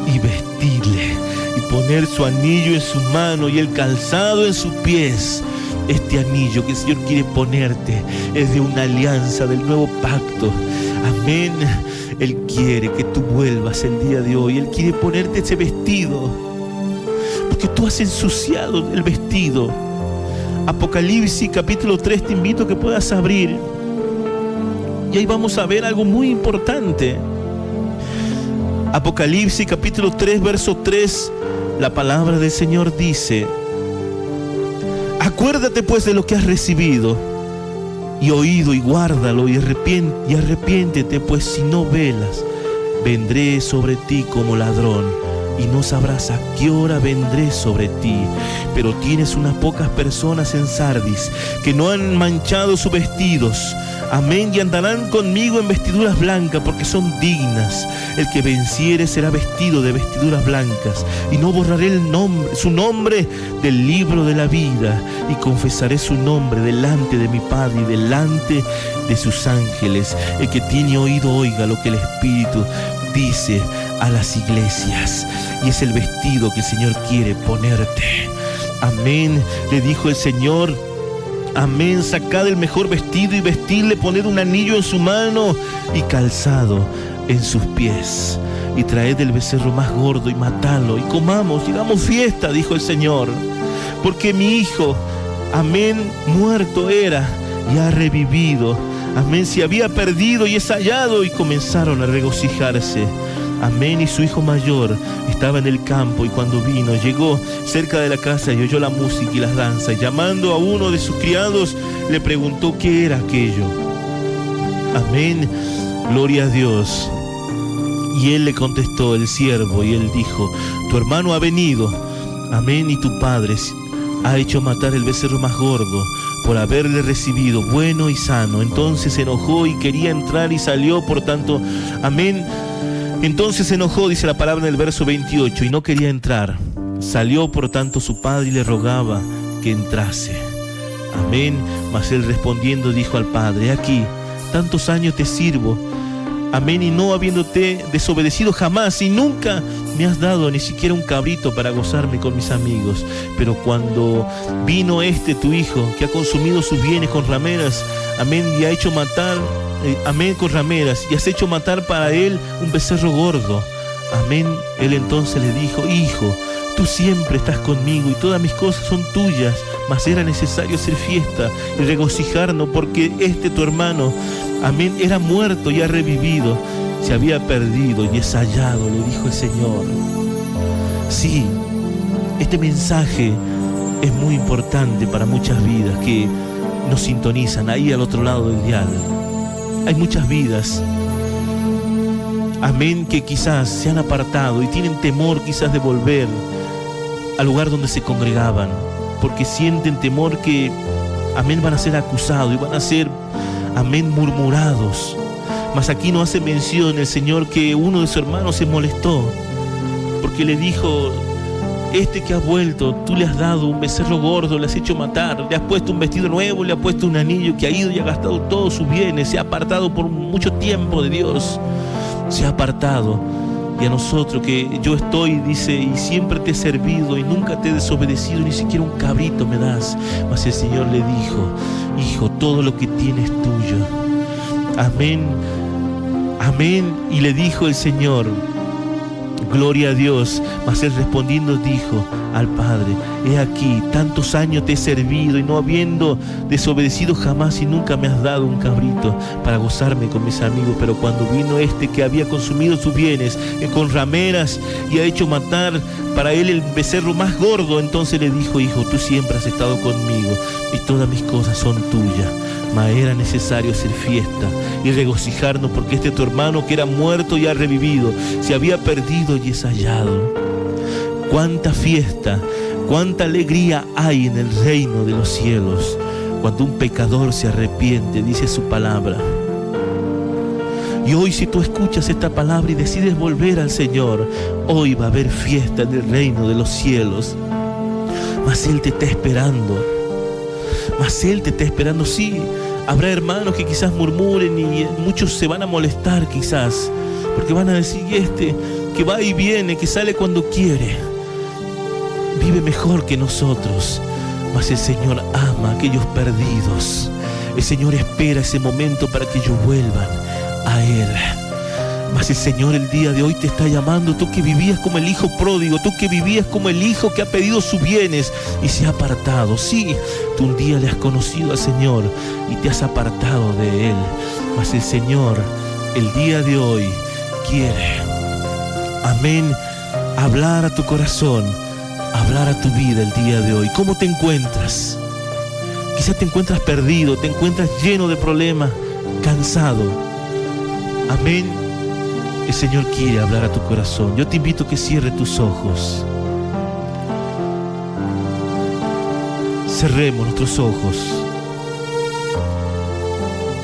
y vestidle, y poner su anillo en su mano y el calzado en sus pies. Este anillo que el Señor quiere ponerte es de una alianza, del nuevo pacto. Amén. Él quiere que tú vuelvas el día de hoy. Él quiere ponerte ese vestido. porque tú has ensuciado el vestido. Apocalipsis capítulo 3, te invito a que puedas abrir. Y ahí vamos a ver algo muy importante. Apocalipsis capítulo 3, verso 3, la palabra del Señor dice: acuérdate pues de lo que has recibido y oído, y guárdalo, y arrepiéntete, pues si no velas, vendré sobre ti como ladrón, y no sabrás a qué hora vendré sobre ti. Pero tienes unas pocas personas en Sardis que no han manchado sus vestidos. Amén, y andarán conmigo en vestiduras blancas, porque son dignas. El que venciere será vestido de vestiduras blancas, y no borraré su nombre del libro de la vida, y confesaré su nombre delante de mi Padre y delante de sus ángeles. El que tiene oído, oiga lo que el Espíritu dice a las iglesias. Y es el vestido que el Señor quiere ponerte. Amén, le dijo el Señor. Amén, sacad el mejor vestido y vestidle, poned un anillo en su mano y calzado en sus pies. Y traed el becerro más gordo y matadlo, y comamos y hagamos fiesta, dijo el Señor. Porque mi hijo, amén, muerto era y ha revivido. Amén, se había perdido y es hallado. Y comenzaron a regocijarse. Amén, y su hijo mayor estaba en el campo, y cuando vino, llegó cerca de la casa y oyó la música y las danzas. Y llamando a uno de sus criados, le preguntó qué era aquello. Amén, gloria a Dios. Y él le contestó, el siervo, y él dijo: tu hermano ha venido, amén, y tu padre ha hecho matar el becerro más gordo, por haberle recibido bueno y sano. Entonces se enojó y quería entrar, y salió, por tanto, amén. Entonces se enojó, dice la palabra en el verso 28, y no quería entrar. Salió por tanto su padre y le rogaba que entrase. Amén. Mas él respondiendo dijo al padre: aquí tantos años te sirvo, amén, y no habiéndote desobedecido jamás, y nunca me has dado ni siquiera un cabrito para gozarme con mis amigos. Pero cuando vino tu hijo, que ha consumido sus bienes con rameras, amén, y ha hecho matar, amén, con rameras, y has hecho matar para él un becerro gordo, amén, él entonces le dijo: hijo, tú siempre estás conmigo y todas mis cosas son tuyas, mas era necesario hacer fiesta y regocijarnos, porque tu hermano, amén, era muerto y ha revivido, se había perdido y es hallado, le dijo el Señor. Sí, este mensaje es muy importante para muchas vidas que nos sintonizan ahí al otro lado del dial. Hay muchas vidas, amén, que quizás se han apartado y tienen temor quizás de volver al lugar donde se congregaban, porque sienten temor que, amén, van a ser acusados y van a ser, amén, murmurados. Mas aquí no hace mención el Señor que uno de sus hermanos se molestó, porque le dijo: que ha vuelto, tú le has dado un becerro gordo, le has hecho matar, le has puesto un vestido nuevo, le has puesto un anillo, que ha ido y ha gastado todos sus bienes, se ha apartado por mucho tiempo de Dios, se ha apartado. Y a nosotros, que yo estoy, dice, y siempre te he servido y nunca te he desobedecido, ni siquiera un cabrito me das. Mas el Señor le dijo: hijo, todo lo que tienes es tuyo. Amén, amén. Y le dijo el Señor, gloria a Dios. Mas él respondiendo dijo al Padre: he aquí, tantos años te he servido y no habiendo desobedecido jamás, y nunca me has dado un cabrito para gozarme con mis amigos. Pero cuando vino que había consumido sus bienes con rameras y ha hecho matar para él el becerro más gordo, entonces le dijo: hijo, tú siempre has estado conmigo y todas mis cosas son tuyas. Mas era necesario hacer fiesta y regocijarnos, porque tu hermano que era muerto y ha revivido, se había perdido y es hallado. Cuánta fiesta, cuánta alegría hay en el reino de los cielos cuando un pecador se arrepiente, dice su palabra. Y hoy, si tú escuchas esta palabra y decides volver al Señor, hoy va a haber fiesta en el reino de los cielos. Mas Él te está esperando. Mas Él te está esperando. Sí, habrá hermanos que quizás murmuren y muchos se van a molestar quizás, porque van a decir: que va y viene, que sale cuando quiere, vive mejor que nosotros. Mas el Señor ama a aquellos perdidos. El Señor espera ese momento para que ellos vuelvan a Él. Mas el Señor el día de hoy te está llamando, tú que vivías como el hijo pródigo, tú que vivías como el hijo que ha pedido sus bienes y se ha apartado. Sí, tú un día le has conocido al Señor y te has apartado de Él. Mas el Señor el día de hoy quiere, amén, hablar a tu corazón, hablar a tu vida el día de hoy. ¿Cómo te encuentras? Quizás te encuentras perdido, te encuentras lleno de problemas, cansado. Amén. El Señor quiere hablar a tu corazón. Yo te invito a que cierres tus ojos. Cerremos nuestros ojos.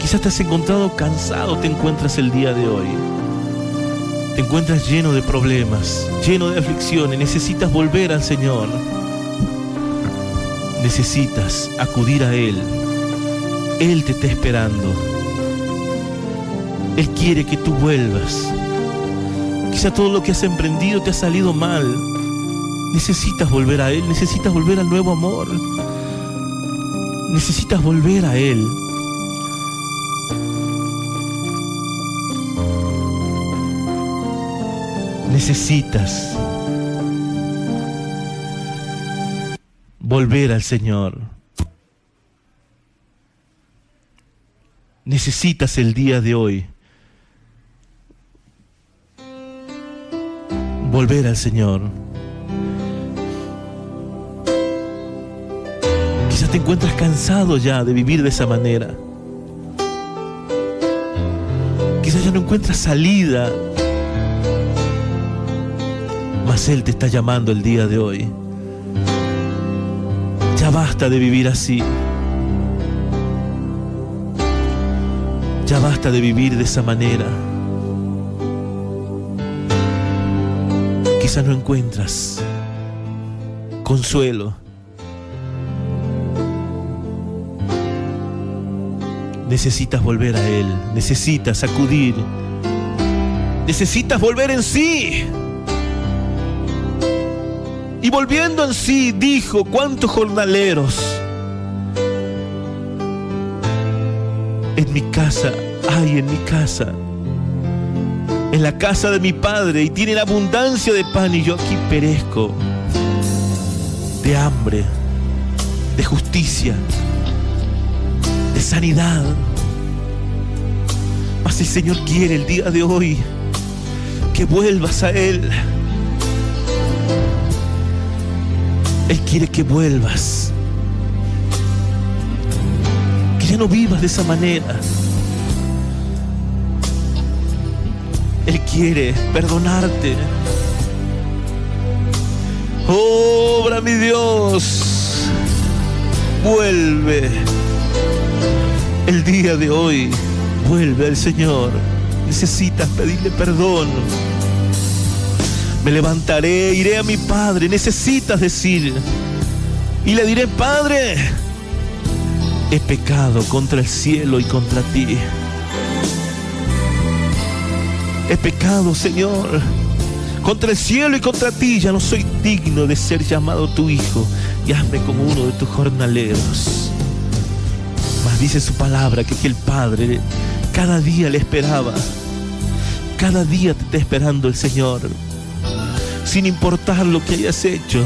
Quizás te has encontrado cansado, te encuentras el día de hoy. Te encuentras lleno de problemas, lleno de aflicciones. Necesitas volver al Señor. Necesitas acudir a Él. Él te está esperando. Él quiere que tú vuelvas. Quizá todo lo que has emprendido te ha salido mal. Necesitas volver a Él. Necesitas volver al nuevo amor. Necesitas volver a Él. Necesitas volver al Señor. Necesitas el día de hoy volver al Señor. Quizás te encuentras cansado ya de vivir de esa manera. Quizás ya no encuentras salida. Mas Él te está llamando el día de hoy. Ya basta de vivir así. Ya basta de vivir de esa manera. Quizás no encuentras consuelo. Necesitas volver a Él. Necesitas acudir. Necesitas volver en sí. Y volviendo en sí, dijo: ¿cuántos jornaleros en mi casa hay, en mi casa, en la casa de mi Padre, y tienen abundancia de pan, y yo aquí perezco de hambre, de justicia, de sanidad? Mas el Señor quiere el día de hoy que vuelvas a Él. Él quiere que vuelvas, que ya no vivas de esa manera. Él quiere perdonarte. Obra, mi Dios, vuelve el día de hoy, vuelve al Señor. Necesitas pedirle perdón. Me levantaré, iré a mi Padre. Necesitas decir, y le diré: Padre, he pecado contra el cielo y contra ti. He pecado, Señor, contra el cielo y contra ti. Ya no soy digno de ser llamado tu hijo, y hazme como uno de tus jornaleros. Mas dice su palabra que el Padre cada día le esperaba. Cada día te está esperando el Señor. Sin importar lo que hayas hecho,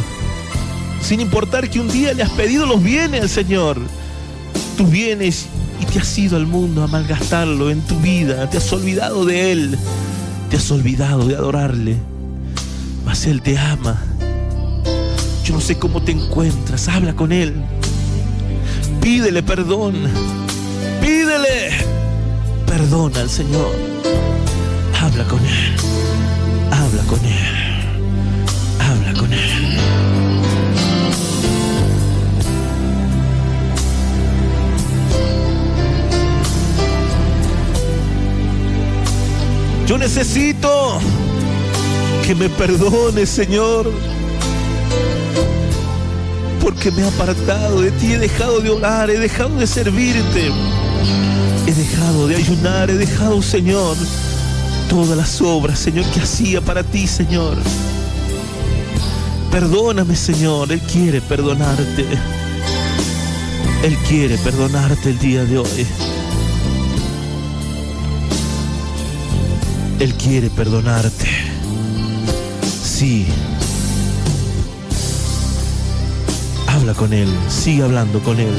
sin importar que un día le has pedido los bienes al Señor, tus bienes, y te has ido al mundo a malgastarlo en tu vida, te has olvidado de Él, te has olvidado de adorarle. Mas Él te ama. Yo no sé cómo te encuentras, habla con Él, pídele perdón, pídele perdón al Señor, habla con Él, habla con Él. Habla con Él. Yo necesito que me perdones, Señor, porque me he apartado de ti, he dejado de orar, he dejado de servirte, he dejado de ayunar, he dejado, Señor, todas las obras, Señor, que hacía para ti, Señor. Perdóname, Señor. Él quiere perdonarte. Él quiere perdonarte el día de hoy. Él quiere perdonarte. Sí. Habla con Él, sigue hablando con Él.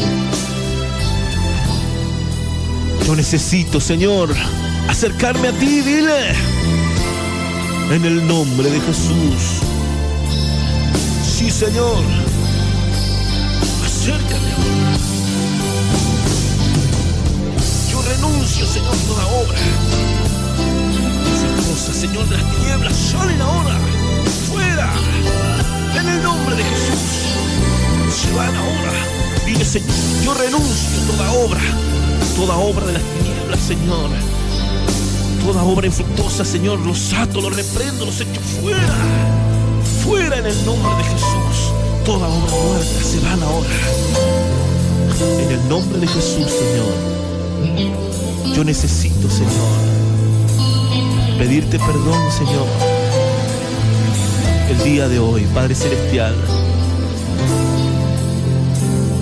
Yo necesito, Señor, acercarme a ti, dile. En el nombre de Jesús. Sí, Señor. Acércame ahora. Yo renuncio, Señor, toda obra. Esas cosas, Señor, de las tinieblas, salen ahora. Fuera. En el nombre de Jesús. Se van ahora. Dile, Señor, yo renuncio toda obra de las tinieblas, Señor. Toda obra infructuosa, Señor, los ato, los reprendo, los echo fuera. Fuera en el nombre de Jesús. Toda obra muerta se van ahora. En el nombre de Jesús, Señor. Yo necesito, Señor, pedirte perdón, Señor, el día de hoy, Padre Celestial.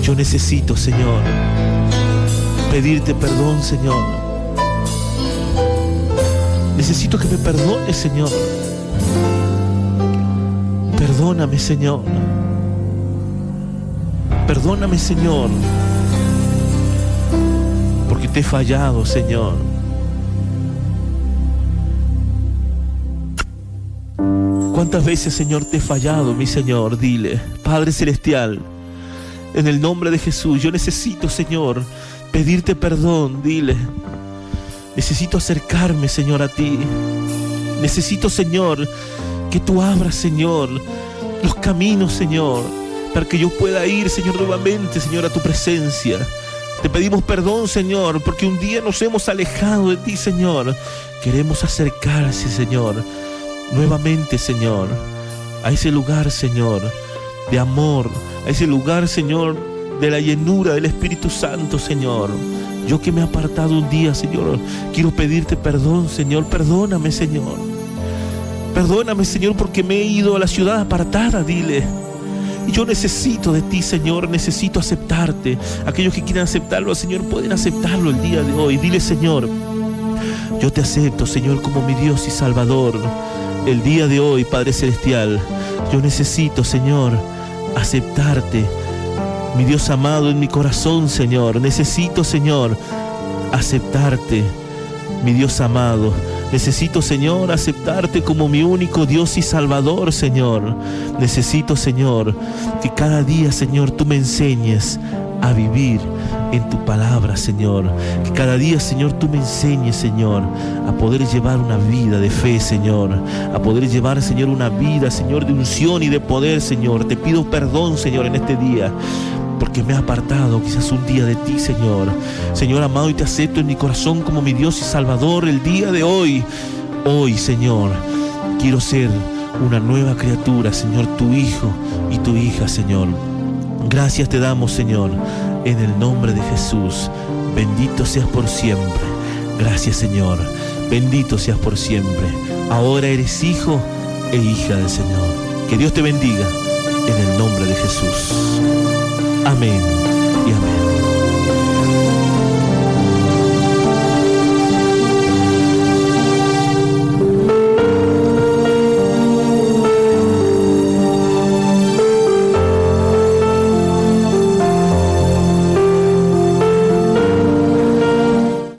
Yo necesito, Señor, pedirte perdón, Señor. Necesito que me perdones, Señor. Perdóname, Señor. Perdóname, Señor, porque te he fallado, Señor. ¿Cuántas veces, Señor, te he fallado, mi Señor? Dile, Padre Celestial, en el nombre de Jesús, yo necesito, Señor, pedirte perdón, dile. Necesito acercarme, Señor, a ti. Necesito, Señor, que tú abras, Señor, los caminos, Señor, para que yo pueda ir, Señor, nuevamente, Señor, a tu presencia. Te pedimos perdón, Señor, porque un día nos hemos alejado de ti, Señor. Queremos acercarse, Señor, nuevamente, Señor, a ese lugar, Señor, de amor, a ese lugar, Señor, de la llenura del Espíritu Santo, Señor. Yo que me he apartado un día, Señor, quiero pedirte perdón, Señor. Perdóname, Señor. Perdóname, Señor, porque me he ido a la ciudad apartada, dile. Y yo necesito de ti, Señor, necesito aceptarte. Aquellos que quieran aceptarlo, Señor, pueden aceptarlo el día de hoy. Dile, Señor, yo te acepto, Señor, como mi Dios y Salvador. El día de hoy, Padre Celestial, yo necesito, Señor, aceptarte, mi Dios amado, en mi corazón, Señor. Necesito, Señor, aceptarte, mi Dios amado. Necesito, Señor, aceptarte como mi único Dios y Salvador, Señor. Necesito, Señor, que cada día, Señor, tú me enseñes a vivir en tu palabra, Señor. Que cada día, Señor, tú me enseñes, Señor, a poder llevar una vida de fe, Señor. A poder llevar, Señor, una vida, Señor, de unción y de poder, Señor. Te pido perdón, Señor, en este día, porque me he apartado quizás un día de ti, Señor. Señor amado, y te acepto en mi corazón como mi Dios y Salvador el día de hoy. Hoy, Señor, quiero ser una nueva criatura, Señor, tu hijo y tu hija, Señor. Gracias te damos, Señor, en el nombre de Jesús. Bendito seas por siempre. Gracias, Señor. Bendito seas por siempre. Ahora eres hijo e hija del Señor. Que Dios te bendiga en el nombre de Jesús. Amén.